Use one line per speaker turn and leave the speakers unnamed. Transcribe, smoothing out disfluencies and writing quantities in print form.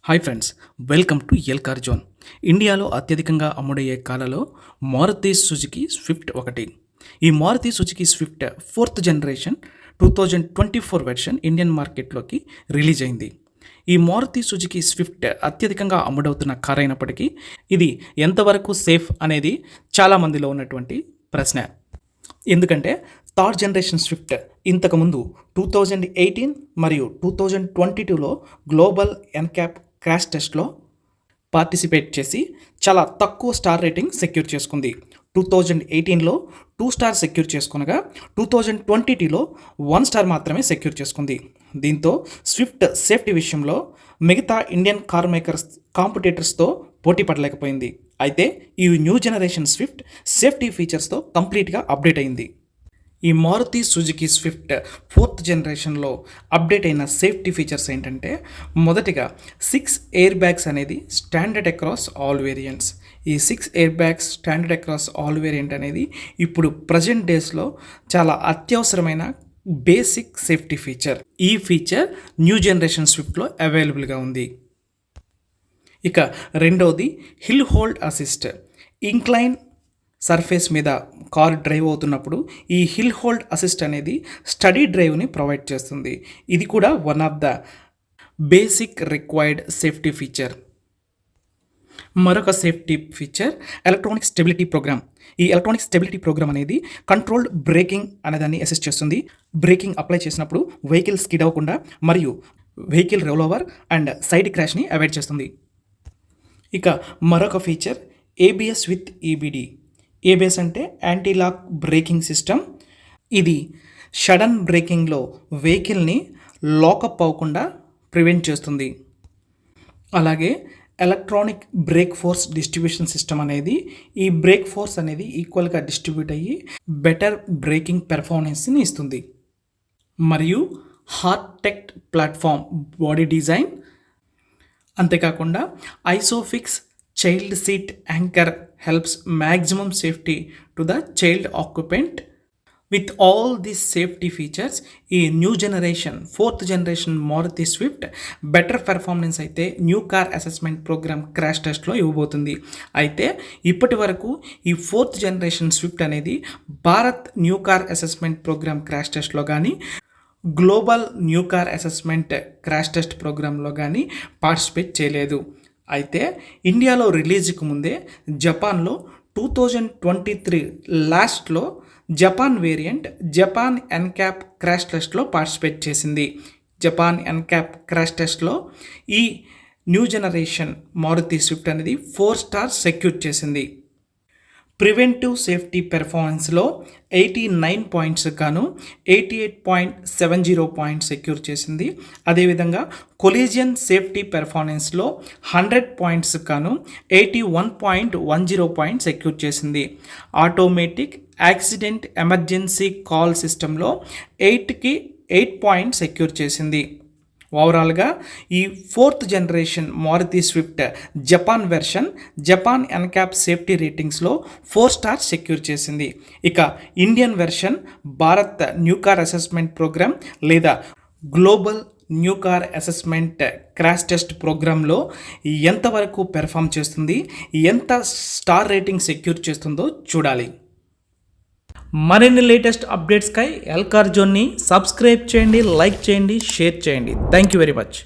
Hi friends, welcome to L car zone. ఇండియాలో అత్యధికంగా అమ్ముడయ్యే కార్లలో మారుతి సుజుకి స్విఫ్ట్ ఒకటి. ఈ Maruti Suzuki Swift 4th generation 2024 version Indian మార్కెట్లోకి రిలీజ్ అయింది. ఈ మారుతి సుజుకి స్విఫ్ట్ అత్యధికంగా అమ్ముడవుతున్న కార్ అయినప్పటికీ ఇది ఎంతవరకు సేఫ్ అనేది చాలామందిలో ఉన్నటువంటి ప్రశ్న. ఎందుకంటే థర్డ్ జనరేషన్ స్విఫ్ట్ ఇంతకుముందు 2018 మరియు 2022లో గ్లోబల్ ఎన్క్యాప్ క్రాష్ టెస్ట్లో పార్టిసిపేట్ చేసి చాలా తక్కువ స్టార్ రేటింగ్ సెక్యూర్ చేసుకుంది. 2018లో 2 స్టార్ సెక్యూర్ చేసుకునగా 2022లో 1 స్టార్ మాత్రమే సెక్యూర్ చేసుకుంది. దీంతో స్విఫ్ట్ సేఫ్టీ విషయంలో మిగతా ఇండియన్ కార్ మేకర్స్ కాంపిటేటర్స్తో పోటీ పడలేకపోయింది. అయితే ఈ న్యూ జనరేషన్ స్విఫ్ట్ సేఫ్టీ ఫీచర్స్తో కంప్లీట్గా అప్డేట్ అయింది. ఈ మారుతి సుజుకి స్విఫ్ట్ 4th జనరేషన్లో అప్డేట్ అయిన సేఫ్టీ ఫీచర్స్ ఏంటంటే, మొదటిగా 6 ఎయిర్ బ్యాగ్స్ అనేది స్టాండర్డ్ అక్రాస్ ఆల్ వేరియంట్స్. ఈ 6 air bags standard across all variant అనేది ఇప్పుడు ప్రజెంట్ డేస్లో చాలా అత్యవసరమైన బేసిక్ సేఫ్టీ ఫీచర్. ఈ ఫీచర్ న్యూ జనరేషన్ స్విఫ్ట్లో అవైలబుల్గా ఉంది. ఇక రెండవది hill hold assist. Incline surface మీద కార్ డ్రైవ్ అవుతున్నప్పుడు ఈ హిల్ హోల్డ్ అసిస్ట్ అనేది స్టడీ డ్రైవ్ని ప్రొవైడ్ చేస్తుంది. ఇది కూడా one of the basic required safety feature. మరొక safety feature electronic stability programme. ఈ ఎలక్ట్రానిక్ స్టెబిలిటీ ప్రోగ్రామ్ అనేది కంట్రోల్డ్ బ్రేకింగ్ అనేదాన్ని అసిస్ట్ చేస్తుంది. బ్రేకింగ్ అప్లై చేసినప్పుడు వెహికల్ స్కిడ్ అవ్వకుండా మరియు vehicle roll over and side క్రాష్ని అవాయిడ్ చేస్తుంది. ఇక మరొక feature ABS with EBD. ABS అంటే యాంటీ లాక్ బ్రేకింగ్ సిస్టమ్. ఇది సడన్ బ్రేకింగ్లో వెహికల్ని లాకప్ అవ్వకుండా ప్రివెంట్ చేస్తుంది. అలాగే electronic brake force distribution system అనేది ఈ బ్రేక్ ఫోర్స్ అనేది ఈక్వల్గా డిస్ట్రిబ్యూట్ అయ్యి బెటర్ బ్రేకింగ్ పెర్ఫార్మెన్స్ని ఇస్తుంది. మరియు హార్టెక్ట్ ప్లాట్ఫామ్ బాడీ డిజైన్. అంతేకాకుండా Isofix child seat anchor helps maximum safety to the child occupant. With all these safety features, ఈ new generation 4th generation Maruti Swift better performance అయితే new car assessment program crash టెస్ట్లో ఇవ్వబోతుంది. అయితే ఇప్పటి వరకు ఈ 4th generation Swift అనేది Bharat new car assessment program crash టెస్ట్లో కానీ global new car assessment crash test ప్రోగ్రాంలో కానీ పార్టిసిపేట్ చేయలేదు. అయితే ఇండియాలో రిలీజ్కి ముందే జపాన్లో 2023 లాస్ట్లో Japan variant Japan NCAP crash టెస్ట్లో పార్టిసిపేట్ చేసింది. జపాన్ ఎన్క్యాప్ క్రాష్ టెస్ట్లో ఈ న్యూ జనరేషన్ మారుతి స్విఫ్ట్ అనేది 4 స్టార్ సెక్యూర్ చేసింది. ప్రివెంటివ్ సేఫ్టీ పెర్ఫార్మెన్స్లో 89 పాయింట్స్ గాను 88.70 పాయింట్స్ సెక్యూర్ చేసింది. అదేవిధంగా కొలిజియన్ సేఫ్టీ పెర్ఫార్మెన్స్లో 100 పాయింట్స్ గాను 81.10 పాయింట్స్ సెక్యూర్ చేసింది. ఆటోమేటిక్ యాక్సిడెంట్ ఎమర్జెన్సీ కాల్ సిస్టంలో 8కి 8 పాయింట్స్ సెక్యూర్ చేసింది. ఓవరాల్గా ఈ 4th generation Maruti Swift Japan version Japan NCAP safety రేటింగ్స్లో 4 స్టార్స్ సెక్యూర్ చేసింది. ఇక Indian version Bharat new car assessment program లేదా global new car assessment crash test ప్రోగ్రాంలో ఎంతవరకు పెర్ఫామ్ చేస్తుంది, ఎంత స్టార్ రేటింగ్ సెక్యూర్ చేస్తుందో చూడాలి. మరిన్ని లేటెస్ట్ అప్డేట్స్కై ఎల్ కార్ జోన్ని సబ్స్క్రైబ్ చేయండి, లైక్ చేయండి, షేర్ చేయండి. Thank you very much.